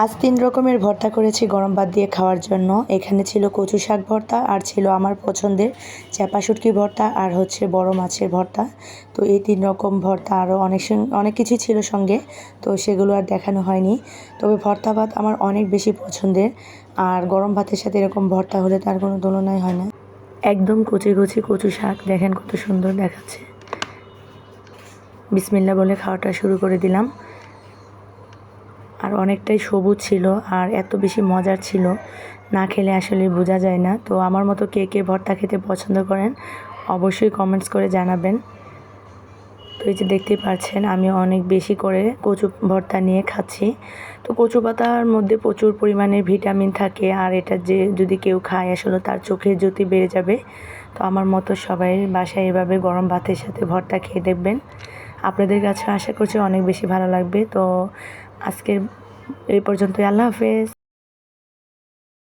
আজ ৩ রকমের ভর্তা করেছি গরম ভাত দিয়ে খাওয়ার জন্য। এখানে ছিল কচু শাক ভর্তা, আর ছিল আমার পছন্দের চ্যাপা শুটকি ভর্তা, আর হচ্ছে বড় মাছের ভর্তা। তো এই ৩ রকম ভর্তা আরও অনেক কিছুই ছিল সঙ্গে, তো সেগুলো আর দেখানো হয়নি। তবে ভর্তা ভাত আমার অনেক বেশি পছন্দের, আর গরম ভাতের সাথে এরকম ভর্তা হলে তার কোনো তুলনাই হয় না। একদম কচি কচি কচু শাক, দেখেন কত সুন্দর দেখাচ্ছে। বিসমিল্লাহ বলে খাওয়াটা শুরু করে দিলাম। আর অনেকটাই সবুজ ছিল, আর এত বেশি মজার ছিল, না খেলে আসলে বোঝা যায় না। তো আমার মতো কে কে ভর্তা খেতে পছন্দ করেন অবশ্যই কমেন্টস করে জানাবেন। তো এই যে দেখতেই পাচ্ছেন আমি অনেক বেশি করে কচু ভর্তা নিয়ে খাচ্ছি। তো কচু পাতার মধ্যে প্রচুর পরিমাণে ভিটামিন থাকে, আর এটা যে যদি কেউ খায় আসলে তার চোখের জ্যোতি বেড়ে যাবে। তো আমার মতো সবাই বাসায় এভাবে গরম ভাতের সাথে ভর্তা খেয়ে দেখবেন, আপনাদের কাছে আশা করছি অনেক বেশি ভালো লাগবে। তো আজকের এই পর্যন্তই, আল্লাহ হাফেজ।